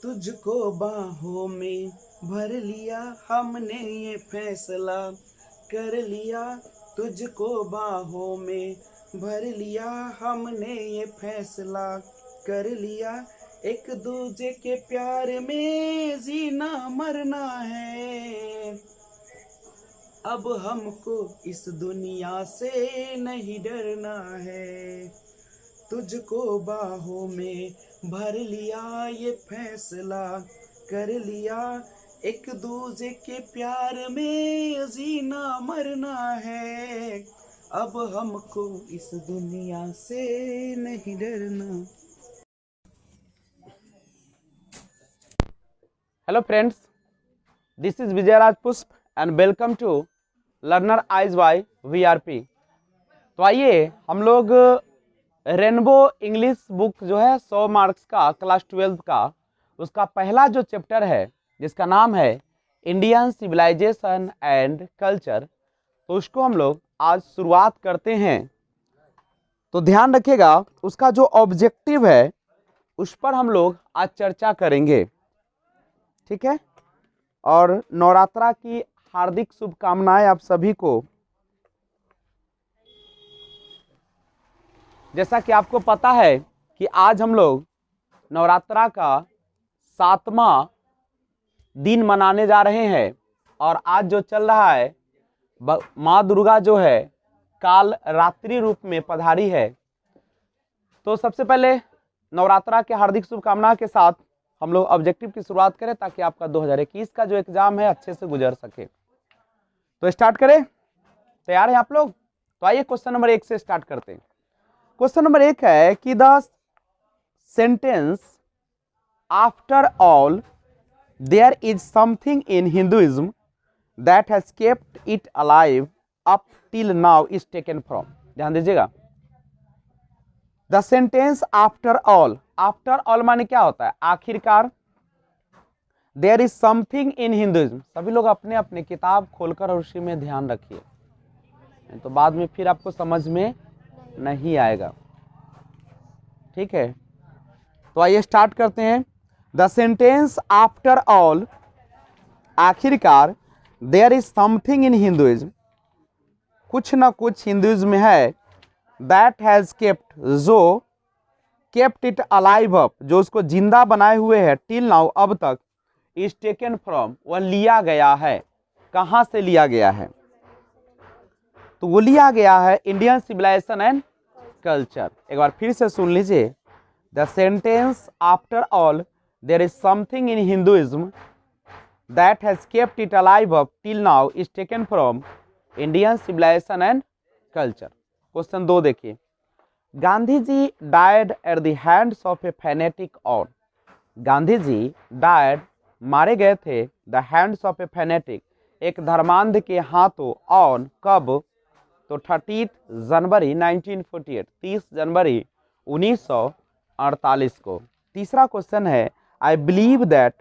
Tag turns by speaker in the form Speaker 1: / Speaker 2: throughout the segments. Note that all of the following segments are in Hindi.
Speaker 1: तुझको बाहों में भर लिया हमने ये फैसला कर लिया। तुझको बाहों में भर लिया हमने ये फैसला कर लिया। एक दूजे के प्यार में जीना मरना है। अब हमको इस दुनिया से नहीं डरना है। तुझको बाहों में भर लिया ये फैसला कर लिया। एक दूजे के प्यार में जीना मरना है। अब हमको इस दुनिया से नहीं डरना।
Speaker 2: Hello friends, this is Vijay Rajpushp and welcome to learner eyes by VRP. तो आइए हम लोग रेनबो इंग्लिश बुक जो है 100 मार्क्स का क्लास 12 का उसका पहला जो चैप्टर है जिसका नाम है इंडियन सिविलाइजेशन एंड कल्चर, तो उसको हम लोग आज शुरुआत करते हैं। तो ध्यान रखिएगा, उसका जो ऑब्जेक्टिव है उस पर हम लोग आज चर्चा करेंगे, ठीक है। और नवरात्रा की हार्दिक शुभकामनाएं आप सभी को। जैसा कि आपको पता है कि आज हम लोग नवरात्रा का 7वां दिन मनाने जा रहे हैं और आज जो चल रहा है माँ दुर्गा जो है काल रात्रि रूप में पधारी है। तो सबसे पहले नवरात्रा के हार्दिक शुभकामना के साथ हम लोग ऑब्जेक्टिव की शुरुआत करें ताकि आपका 2021 का जो एग्जाम है अच्छे से गुजर सके। तो स्टार्ट करें, तैयार हैं आप लोग? तो आइए क्वेश्चन नंबर 1 से स्टार्ट करते हैं। क्वेश्चन नंबर 1 है कि the sentence after all there is something in Hinduism that has kept it alive up till now is taken from. ध्यान दीजिएगा, the sentence after all, after all माने क्या होता है? आखिरकार। There is something in Hinduism, सभी लोग अपने अपने किताब खोलकर और उसी में ध्यान रखिए, तो बाद में फिर आपको समझ में नहीं आएगा, ठीक है। तो आइए स्टार्ट करते हैं। द सेंटेंस आफ्टर ऑल, आखिरकार, there is something in Hinduism, कुछ ना कुछ हिंदुइज्म में है, दैट हैज केप्ट, जो केप्ट इट अलाइव अप, जो उसको जिंदा बनाए हुए है, टिल नाउ, अब तक, इज टेकन फ्रॉम, वह लिया गया है। कहां से लिया गया है? तो वो लिया गया है इंडियन सिविलाइजेशन एंड कल्चर। एक बार फिर से सुन लीजिए, the sentence after all there is something in Hinduism that has kept it alive up till now is taken from Indian civilisation and culture. Question 2 देखिए, Gandhi ji died at the hands of a fanatic on, Gandhi ji died, मारे गए थे, the hands of a fanatic, एक धर्मांध के हाथों, ऑन, कब? तो 30 जनवरी 1948, 30 जनवरी 1948 को। तीसरा क्वेश्चन है, आई बिलीव दैट,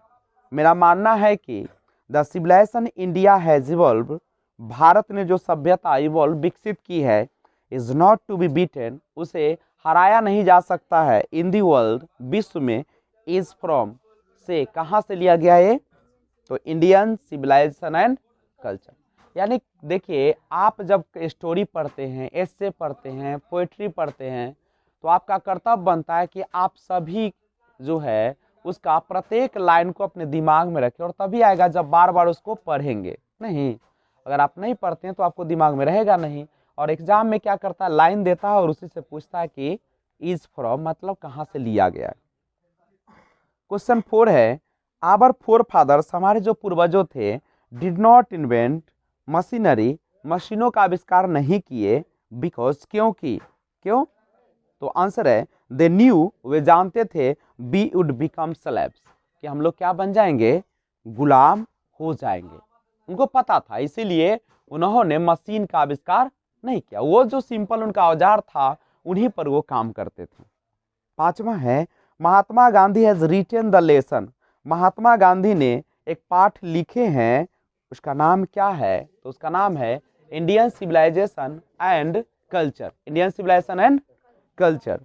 Speaker 2: मेरा मानना है कि द civilisation India has evolve, Bharat ने जो सभ्यता इवॉल्व, विकसित की है, is not to be beaten, उसे हराया नहीं जा सकता है, इन दी वर्ल्ड, विश्व में, इज फ्रॉम, से, कहाँ से लिया गया है? तो इंडियन सिविलाइजेशन एंड कल्चर। यानी देखिए, आप जब स्टोरी पढ़ते हैं, एस्से पढ़ते हैं, पोएट्री पढ़ते हैं, तो आपका कर्तव्य बनता है कि आप सभी जो है उसका प्रत्येक लाइन को अपने दिमाग में रखें, और तभी आएगा जब बार बार उसको पढ़ेंगे। नहीं, अगर आप नहीं पढ़ते हैं तो आपको दिमाग में रहेगा नहीं। और एग्जाम में क्या करता है, लाइन देता है और उसी से पूछता है कि इज फ्रॉम मतलब कहाँ से लिया गया है। क्वेश्चन 4 है, आवर फोर फादर्स, हमारे जो पूर्वजों थे, डिड नॉट इन्वेंट मशीनरी, मशीनों का आविष्कार नहीं किए, बिकॉज, क्योंकि, क्यों? तो आंसर है दे न्यू, वे जानते थे, वी वुड बिकम स्लेव्स, कि हम लोग क्या बन जाएंगे? गुलाम हो जाएंगे। उनको पता था, इसीलिए उन्होंने मशीन का आविष्कार नहीं किया। वो जो सिंपल उनका औजार था उन्हीं पर वो काम करते थे। 5वां है, Mahatma Gandhi has written the lesson, Mahatma Gandhi ने एक पाठ लिखे हैं, उसका नाम क्या है? तो उसका नाम है Indian civilisation and culture, Indian civilisation and culture.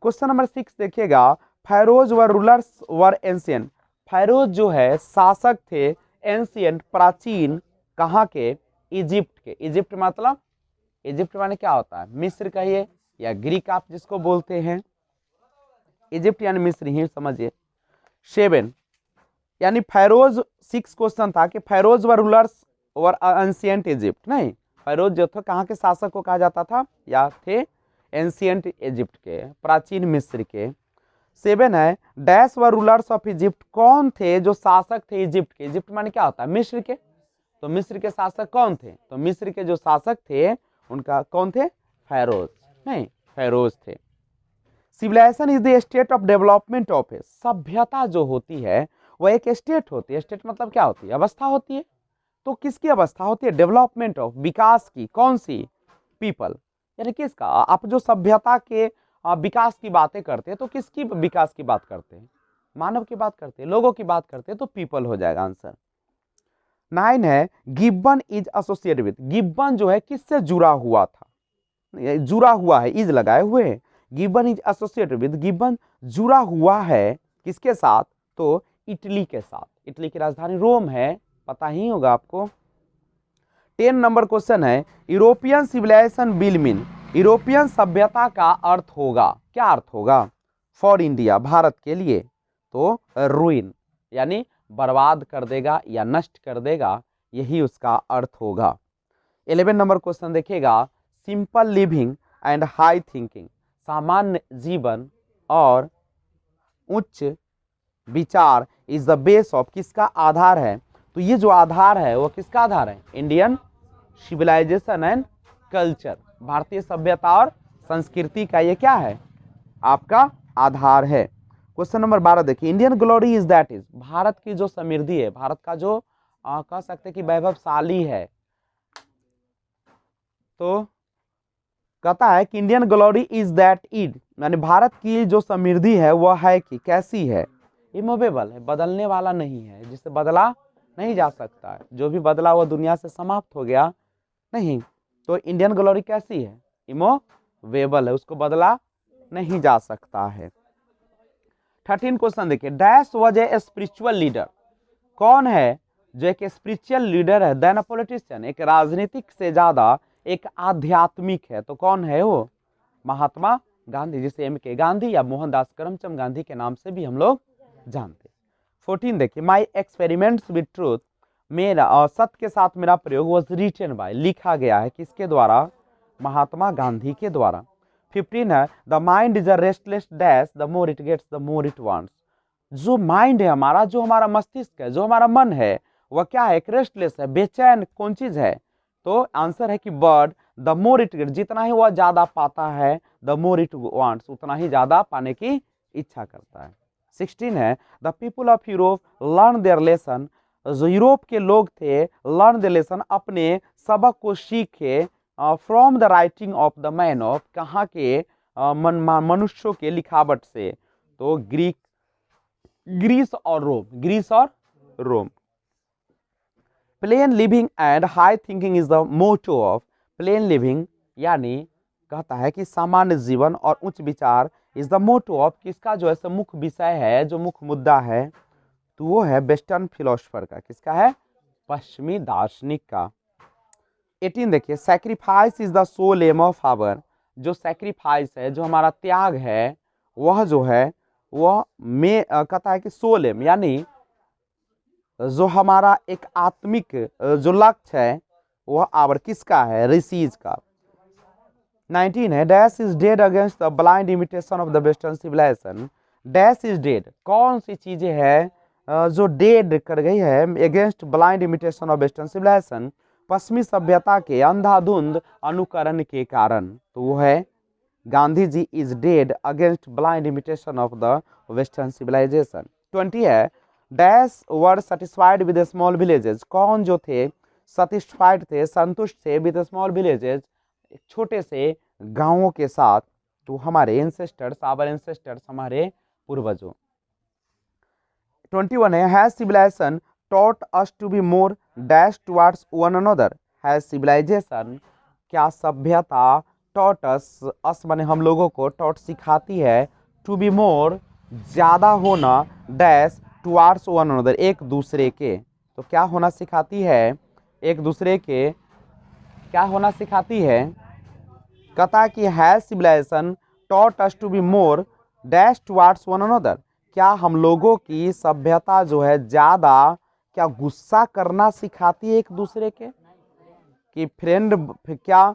Speaker 2: Question number 6 देखिएगा, फैरोज व रूलर्स वर एंशियंट। फैरोज जो है शासक थे, एंशियंट प्राचीन, कहाँ के? इजिप्ट के। इजिप्ट मतलब, इजिप्ट माने क्या होता है? मिस्र कहिए या ग्रीक आप जिसको बोलते हैं, इजिप्ट यानी मिस्र ही समझिए। 7 यानी फैरोज, 6 क्वेश्चन था कि फैरोज व रूलर्स वर एंशियंट इजिप्ट, नहीं, फैरोज जो था कहाँ के शासक को कहा जाता था या थे? एंशियंट इजिप्ट के, प्राचीन मिस्र के। 7 है डैश व रूलर्स ऑफ इजिप्ट, कौन थे जो शासक थे इजिप्ट के? इजिप्ट माने क्या होता है? मिस्र के। तो मिस्र के शासक कौन थे? तो मिस्र के जो शासक थे उनका कौन थे? फैरोज, नहीं, फैरोज थे। Civilisation is the state of development of a, सभ्यता जो होती है वह एक स्टेट होती है। स्टेट मतलब क्या होती है? अवस्था होती है। तो किसकी अवस्था होती है? डेवलपमेंट ऑफ, विकास की। कौन सी? पीपल, यानी किसका? आप जो सभ्यता के विकास की बातें करते हैं तो किसकी विकास की बात करते हैं? मानव की बात करते हैं, लोगों की बात करते हैं, तो पीपल हो जाएगा आंसर। 9 है Gibbon is associated with, Gibbon जो है किससे जुड़ा हुआ था? जुड़ा हुआ है, इज लगाए हुए हैं। Gibbon is associated with, Gibbon जुड़ा हुआ है किसके साथ? तो इटली के साथ। इटली की राजधानी रोम है, पता ही होगा आपको। 10 नंबर क्वेश्चन है European civilisation will mean, European सभ्यता का अर्थ होगा, क्या अर्थ होगा? फॉर इंडिया, भारत के लिए, तो रूइन, यानी बर्बाद कर देगा या नष्ट कर देगा, यही उसका अर्थ होगा। 11 नंबर क्वेश्चन देखिएगा, simple living and high thinking, सामान्य जीवन और उच्च विचार इज द बेस ऑफ, किसका आधार है? तो ये जो आधार है वो किसका आधार है? इंडियन सिविलाइजेशन एंड कल्चर, भारतीय सभ्यता और संस्कृति का ये क्या है? आपका आधार है। क्वेश्चन नंबर 12 देखिए, Indian glory is that is, Bharat की जो समृद्धि है, भारत का जो कह सकते हैं कि वैभवशाली है, तो कहता है कि Indian glory is that it, यानी भारत की जो समृद्धि है वह है कि कैसी है? इमूवेबल है, बदलने वाला नहीं है, जिसे बदला नहीं जा सकता है, जो भी बदला वो दुनिया से समाप्त हो गया नहीं। तो इंडियन ग्लोरी कैसी है? इमूवेबल है, उसको बदला नहीं जा सकता है। 13 क्वेश्चन देखिए, dash was a spiritual leader, कौन है जो एक स्पिरिचुअल लीडर है देन अ पॉलिटिशियन, एक राजनीतिक से ज्यादा एक आध्यात्मिक है, तो कौन है वो? महात्मा गांधी, जिसे एम के गांधी या मोहनदास करमचंद गांधी के नाम से भी हम लोग जानते। 14 देखिए, माई एक्सपेरिमेंट्स विद ट्रूथ, मेरा और सत्य के साथ मेरा प्रयोग वॉज रिटन बाय, लिखा गया है किसके द्वारा? महात्मा गांधी के द्वारा। 15 है the mind is a restless dash the more it gets the more it wants, जो माइंड है हमारा, जो हमारा मस्तिष्क है, जो हमारा मन है, वह क्या है? एक रेस्टलेस है, बेचैन कौन चीज है? तो आंसर है कि bird, the more it get, जितना ही वह ज्यादा पाता है, द मोर इट वांट्स, उतना ही ज्यादा पाने की इच्छा करता है। 16 है the people of Europe learn their lesson, जो यूरोप के लोग थे, लर्न देयर लेसन, अपने सबक को सीखे, from the writing of the man of, कहाँ के? मनुष्यों के लिखावट से, तो ग्रीस और रोम, ग्रीस और Rome. Plain living and high thinking is the motto of, plain living यानी कहता है कि सामान्य जीवन और उच्च विचार इज द मोटो ऑफ, किसका जो है मुख्य विषय है, जो मुख्य मुद्दा है, तो वो है वेस्टर्न फिलोसफर का, किसका है? पश्चिमी दार्शनिक का। 18 देखिए, sacrifice is the sole aim of our, जो सैक्रिफाइस है, जो हमारा त्याग है, वह जो है वह में कहता है कि सोल एम, यानी जो हमारा एक आत्मिक जो लक्ष्य है वह आवर किसका है? ऋषिज का। 19 है dash is dead against the blind imitation of the western civilisation, dash is dead, कौन सी चीजें हैं जो डेड कर गई है against blind imitation of western civilisation, पश्चिमी सभ्यता के अंधाधुंध अनुकरण के कारण, तो वो है Gandhi ji is dead against blind imitation of the western civilisation. 20 है dash were satisfied with small villages, कौन जो थे सेटिस्फाइड थे, संतुष्ट थे विद स्मॉल विलेजेस, छोटे से गांवों के साथ, तो हमारे एंसेस्टर्स, आवर एंसेस्टर्स, हमारे पूर्वजों। 21 है has civilisation taught us to be more dash towards one another, has civilisation, क्या सभ्यता, टॉट अस, अस माने हम लोगों को, टॉट सिखाती है, टू बी मोर ज्यादा होना डैश टुवार्ड्स वन अनदर, एक दूसरे के। तो क्या होना सिखाती है, एक दूसरे के क्या होना सिखाती है, कहता है कि has civilisation taught us to be more dash towards one another, क्या हम लोगों की सभ्यता जो है ज्यादा क्या गुस्सा करना सिखाती है एक दूसरे के, कि फ्रेंड क्या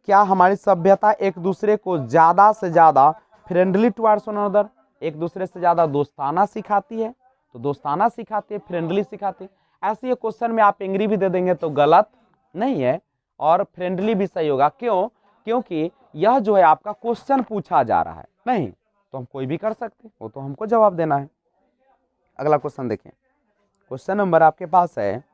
Speaker 2: क्या हमारी सभ्यता एक दूसरे को ज्यादा से ज्यादा फ्रेंडली टुवार्ड्स वन अनदर, एक दूसरे से ज्यादा दोस्ताना सिखाती है। तो दोस्ताना सिखाती है, फ्रेंडली सिखाती है। ऐसे ये क्वेश्चन में आप एंग्री भी दे देंगे तो गलत नहीं है, और फ्रेंडली भी सही होगा। क्यों? क्योंकि यह जो है आपका क्वेश्चन पूछा जा रहा है, नहीं तो हम कोई भी कर सकते, वो तो हमको जवाब देना है। अगला क्वेश्चन देखें, क्वेश्चन नंबर आपके पास है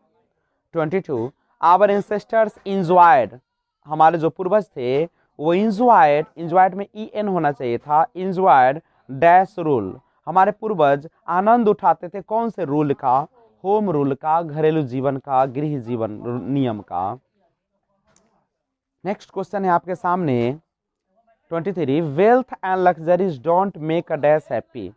Speaker 2: 22। आवर एंसेस्टर्स इंजॉयड, हमारे जो पूर्वज थे वो इंजॉयड, इंजॉयड में ई एन होना चाहिए था, इंजॉयड डैश रूल, हमारे पूर्वज आनंद उठाते थे कौन से रूल का, होम रूल का, घरेलू जीवन का, गृह जीवन नियम का। नेक्स्ट क्वेश्चन है आपके सामने 23। Wealth and luxuries don't make a dash happy,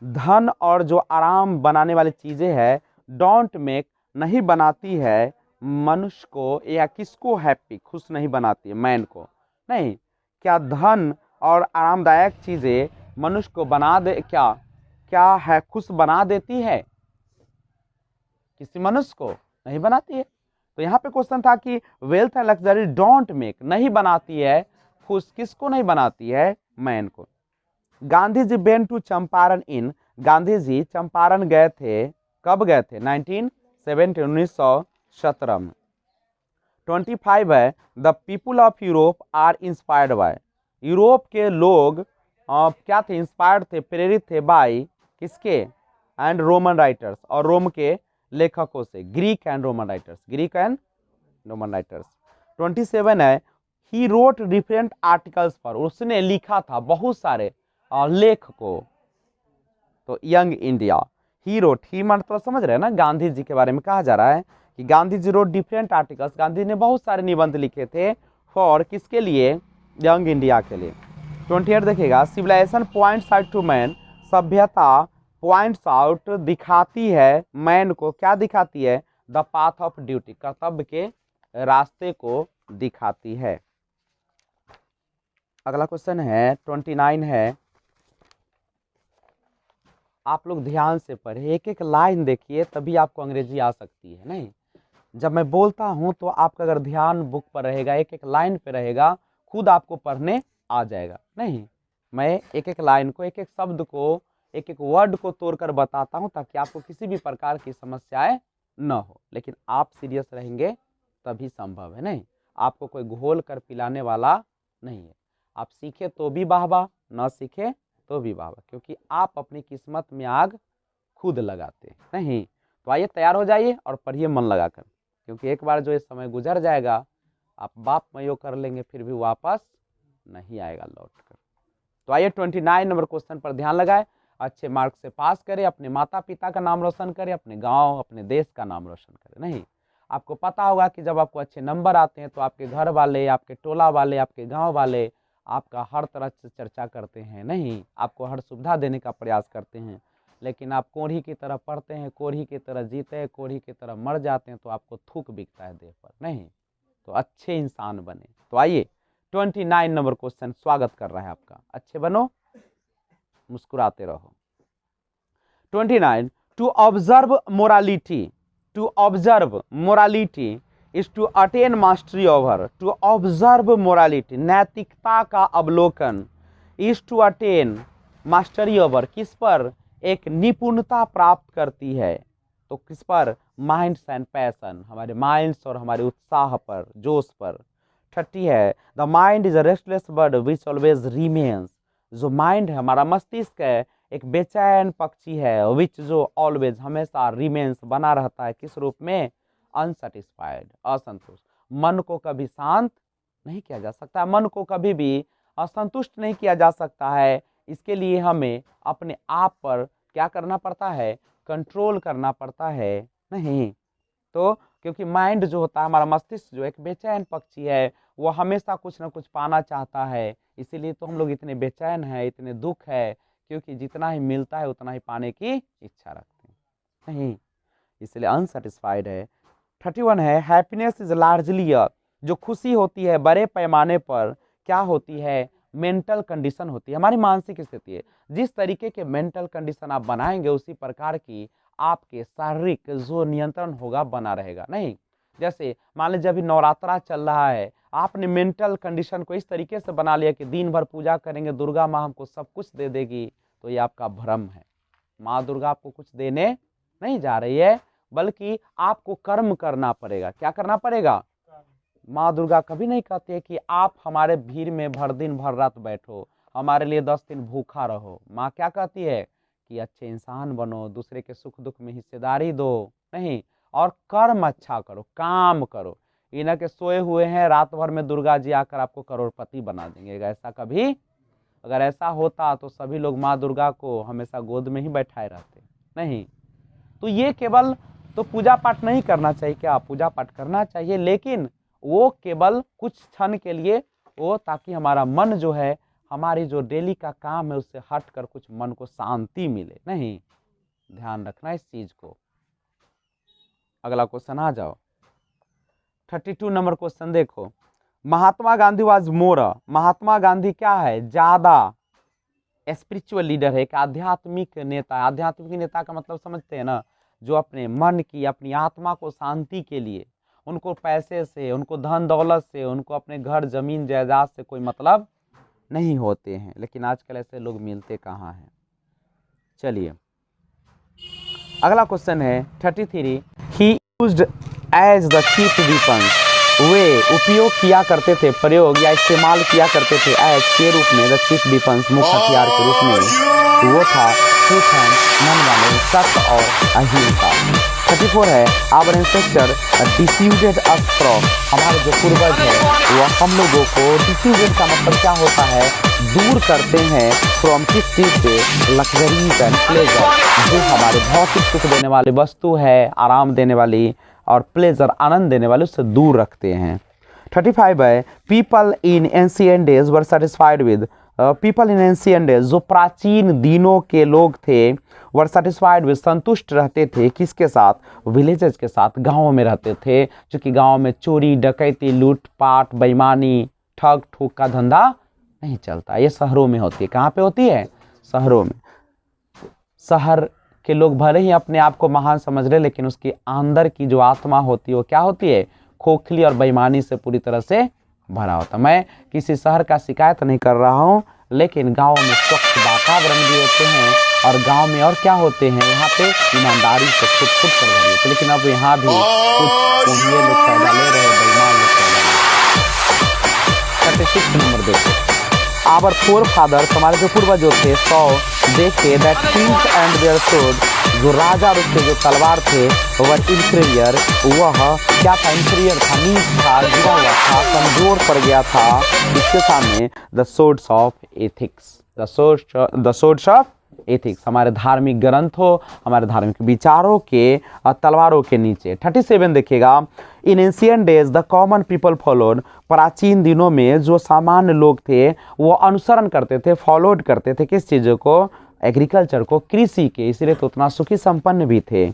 Speaker 2: धन और जो आराम बनाने वाली चीजें हैं डोंट मेक नहीं बनाती है मनुष्य को, या किसको हैप्पी, खुश नहीं बनाती है, मैन को नहीं। क्या धन और आरामदायक चीजें मनुष्य को बना दे, क्या क्या है खुश बना देती है, किसी मनुष्य को नहीं बनाती है। तो यहाँ पे क्वेश्चन था कि wealth and luxury don't make नहीं बनाती है खुश, किसको नहीं बनाती है, मैन को। Gandhi ji went to Champaran in, Gandhi ji Champaran गए थे, कब गए थे, 1917 में। 25 है the people of Europe are inspired by, Europe के लोग क्या थे, इंस्पायर्ड थे, प्रेरित थे बाय किसके, एंड रोमन राइटर्स, और रोम के लेखकों से, Greek and Roman writers, Greek and Roman writers. 27 है ही रोट डिफरेंट आर्टिकल्स पर, उसने लिखा था बहुत सारे लेख को। तो यंग इंडिया, ही रोट, ही मतलब समझ रहे हैं ना, गांधी जी के बारे में कहा जा रहा है कि Gandhi ji road different articles, Gandhi ने बहुत सारे निबंध लिखे थे फॉर किसके लिए, यंग इंडिया के लिए। 28 देखिएगा, civilisation points out to man, सभ्यता पॉइंट्स आउट दिखाती है मैन को, क्या दिखाती है, द पाथ ऑफ ड्यूटी, कर्तव्य के रास्ते को दिखाती है। अगला क्वेश्चन है 29 है, आप लोग ध्यान से पढ़े, एक एक लाइन देखिए तभी आपको अंग्रेजी आ सकती है। नहीं, जब मैं बोलता हूं तो आपका अगर ध्यान बुक पर रहेगा, एक एक लाइन पे रहेगा, खुद आपको पढ़ने आ जाएगा। नहीं, मैं एक एक लाइन को, एक एक शब्द को, एक एक वर्ड को तोड़कर बताता हूं ताकि आपको किसी भी प्रकार की समस्याएं न हो, लेकिन आप सीरियस रहेंगे तभी संभव है। नहीं, आपको कोई घोल कर पिलाने वाला नहीं है, आप सीखे तो भी वाह वाह, न सीखे तो भी वाह वाह, क्योंकि आप अपनी किस्मत में आग खुद लगाते नहीं। तो आइए तैयार हो जाइए और पढ़िए मन लगाकर, क्योंकि एक बार जो ये समय गुजर जाएगा आप बाप मयो कर लेंगे फिर भी वापस नहीं आएगा लौट कर। तो आइए 29 नंबर क्वेश्चन पर ध्यान लगाए, अच्छे मार्क्स से पास करें, अपने माता पिता का नाम रोशन करें, अपने गांव अपने देश का नाम रोशन करें। नहीं, आपको पता होगा कि जब आपको अच्छे नंबर आते हैं तो आपके घर वाले, आपके टोला वाले, आपके गांव वाले आपका हर तरह से चर्चा करते हैं, नहीं आपको हर सुविधा देने का प्रयास करते हैं। लेकिन आप कोढ़ी की तरह पढ़ते हैं, कोढ़ी की तरह जीते हैं, कोढ़ी की तरह मर जाते हैं तो आपको थूक बिकता है देह पर। नहीं, तो अच्छे इंसान बने। तो आइए 29 नंबर क्वेश्चन स्वागत कर रहा है आपका, अच्छे बनो, मुस्कुराते रहो। 29 to observe morality, to observe morality is to attain mastery over, to observe morality नैतिकता का अवलोकन, is to attain mastery over किस पर, एक निपुणता प्राप्त करती है, तो किस पर, माइंड्स एंड पैशन, हमारे माइंड्स और हमारे उत्साह पर, जोश पर। 30 है the mind is a restless bird which always remains, जो माइंड है हमारा मस्तिष्क है एक बेचैन पक्षी है, विच जो ऑलवेज हमेशा रिमेन्स बना रहता है, किस रूप में, अनसेटिस्फाइड असंतुष्ट। मन को कभी शांत नहीं किया जा सकता, मन को कभी भी असंतुष्ट नहीं किया जा सकता है। इसके लिए हमें अपने आप पर क्या करना पड़ता है, कंट्रोल करना पड़ता है। नहीं तो क्योंकि माइंड जो होता है हमारा मस्तिष्क जो एक बेचैन पक्षी है, वो हमेशा कुछ ना कुछ पाना चाहता है, इसीलिए तो हम लोग इतने बेचैन हैं, इतने दुख है क्योंकि जितना ही मिलता है उतना ही पाने की इच्छा रखते हैं, नहीं, इसलिए अनसेटिस्फाइड है। 31 है हैप्पीनेस इज लार्जली जो खुशी होती है बड़े पैमाने पर क्या होती है, मेंटल कंडीशन होती है, हमारी मानसिक स्थिति है। जिस तरीके के मेंटल कंडीशन आप बनाएंगे उसी प्रकार की आपके शारीरिक जो नियंत्रण होगा बना रहेगा, नहीं। जैसे मान लीजिए अभी नवरात्रा चल रहा है, आपने मेंटल कंडीशन को इस तरीके से बना लिया कि दिन भर पूजा करेंगे, दुर्गा माँ हमको सब कुछ दे देगी, तो ये आपका भ्रम है। माँ दुर्गा आपको कुछ देने नहीं जा रही है, बल्कि आपको कर्म करना पड़ेगा। क्या करना पड़ेगा? माँ दुर्गा कभी नहीं कहती है कि आप हमारे भीड़ में भर दिन भर रात बैठो, हमारे लिए 10 दिन भूखा रहो। माँ क्या कहती है कि अच्छे इंसान बनो, दूसरे के सुख दुख में हिस्सेदारी दो, नहीं, और कर्म अच्छा करो, काम करो। इन्हें के सोए हुए हैं, रात भर में दुर्गा जी आकर आपको करोड़पति बना देंगे। ऐसा कभी, अगर ऐसा होता तो सभी लोग माँ दुर्गा को हमेशा गोद में ही बैठाए रहते, नहीं। तो ये केवल तो पूजा पाठ नहीं करना चाहिए, क्या पूजा पाठ करना चाहिए, लेकिन वो केवल कुछ क्षण के लिए, वो ताकि हमारा मन जो है, हमारी जो डेली का काम है उससे हट कर कुछ मन को शांति मिले, नहीं। ध्यान रखना इस चीज को। अगला क्वेश्चन आ जाओ, 32 नंबर क्वेश्चन देखो। महात्मा गांधी वाज मोर, महात्मा गांधी क्या है, ज्यादा स्पिरिचुअल लीडर है, एक आध्यात्मिक नेता। आध्यात्मिक नेता का मतलब समझते हैं ना, जो अपने मन की, अपनी आत्मा को शांति के लिए, उनको पैसे से, उनको धन दौलत से, उनको अपने घर जमीन जायदाद से कोई मतलब नहीं होते हैं। लेकिन आजकल ऐसे लोग मिलते कहाँ हैं। चलिए अगला क्वेश्चन है 33। He used as the cheap weapons, वे उपयोग किया करते थे, प्रयोग या इस्तेमाल किया करते थे एज के रूप में, द चीप वीपन्स मुख्य हथियार के रूप में। वो था ट्रूथ एंड मन वाले, सत्य और अहिंसा। 34 है our ancestor decided us from, हमारे जो पूर्वज है वो हम लोगों को, डिसीडेड का मतलब क्या होता है, दूर करते हैं, फ्रॉम किस चीज से, लग्जरीज एंड प्लेजर, जो हमारे भौतिक सुख देने वाली वस्तु है, आराम देने वाली और प्लेजर आनंद देने वाले, उससे दूर रखते हैं। 35 है people in ancient days were satisfied with, people in ancient days, जो प्राचीन दिनों के लोग थे, वर सेटिस्फाइड विद, संतुष्ट रहते थे, किसके साथ, विलेजेस के साथ, गाँव में रहते थे, क्योंकि गाँव में चोरी डकैती लूटपाट बेईमानी ठग ठूक का धंधा नहीं चलता। ये शहरों में होती है। कहाँ पे होती है? शहरों में। शहर के लोग भले ही अपने आप को महान समझ रहे, लेकिन उसकी अंदर की जो आत्मा होती है वो क्या होती है, खोखली और बेईमानी से पूरी तरह से भरा होता। मैं किसी शहर का शिकायत नहीं कर रहा हूँ, लेकिन गांव में स्वच्छ वातावरण भी होते हैं, और गांव में और क्या होते हैं, यहाँ पे ईमानदारी से खुद कर रहे होते, लेकिन अब यहाँ भी कुछ उन्हें लोग फायदा ले रहे, बेईमान लोग फायदा ले रहे। 36 नंबर देखो, आवर फोर फादर्स, हमारे जो पूर्वज थे, सौ देखे that kings and their swords, जो राजा और उसके जो तलवार थे, वर इंफीरियर, वह क्या था, इंफीरियर था, नीच था, गिरा हुआ था, कमजोर पड़ गया था, इसके सामने the swords of ethics, the swords of ethics, हमारे धार्मिक ग्रंथों, हमारे धार्मिक विचारों के तलवारों के नीचे। 37 देखिएगा, इन ancient days the common people followed, प्राचीन दिनों में जो सामान्य लोग थे वो अनुसरण करते थे, फॉलोड करते थे किस चीज़ों को, एग्रीकल्चर को, कृषि के, इसलिए तो उतना सुखी संपन्न भी थे।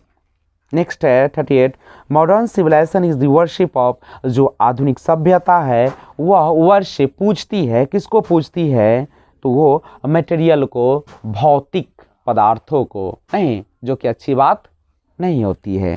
Speaker 2: नेक्स्ट है 38, modern civilisation is the worship of, जो आधुनिक सभ्यता है वह वर्शिप पूजती है, किसको पूजती है, तो वो मटेरियल को, भौतिक पदार्थों को, नहीं, जो कि अच्छी बात नहीं होती है।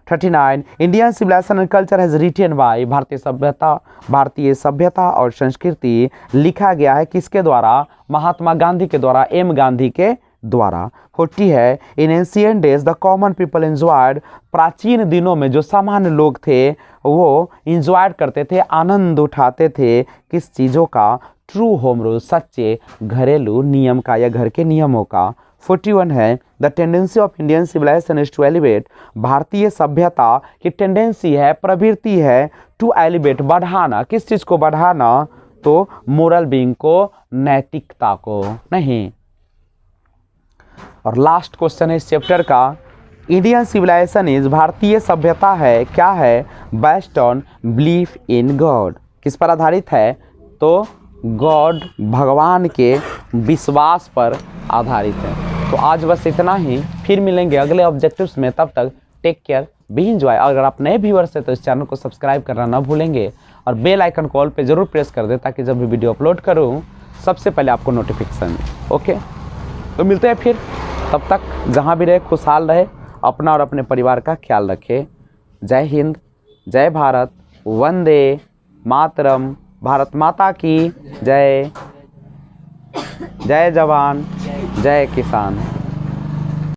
Speaker 2: 39, Indian civilisation and culture has written by, भारतीय सभ्यता और संस्कृति लिखा गया है किसके द्वारा, महात्मा गांधी के द्वारा, एम गांधी के द्वारा। 40 है इन ancient days the common people enjoyed, प्राचीन दिनों में जो सामान्य लोग थे वो इंजॉयड करते थे, आनंद उठाते थे, किस चीज़ों का, ट्रू होम रूल, सच्चे घरेलू नियम का या घर के नियमों का। 41 है the tendency of Indian civilisation is to elevate, भारतीय सभ्यता की टेंडेंसी है, प्रवृत्ति है, टू एलिवेट, बढ़ाना, किस चीज़ को बढ़ाना, तो मोरल बीइंग को, नैतिकता को, नहीं। और लास्ट क्वेश्चन है इस चैप्टर का, इंडियन सिविलाइजेशन इज, भारतीय सभ्यता है, क्या है, based on belief in God, किस पर आधारित है, तो गॉड भगवान के विश्वास पर आधारित है। तो आज बस इतना ही, फिर मिलेंगे अगले ऑब्जेक्टिव्स में। तब तक टेक केयर, बी एंजॉय। अगर आप नए व्यूअर्स हैं तो इस चैनल को सब्सक्राइब करना ना भूलेंगे और बेल आइकन कॉल पे ज़रूर प्रेस कर दें ताकि जब भी वीडियो अपलोड करूँ सबसे पहले आपको नोटिफिकेशन मिले। ओके, तो मिलते हैं फिर। तब तक जहाँ भी रहे खुशहाल रहे, अपना और अपने परिवार का ख्याल रखें। जय हिंद, जय भारत, वंदे मातरम, भारत माता की जय, जय जवान, जय किसान।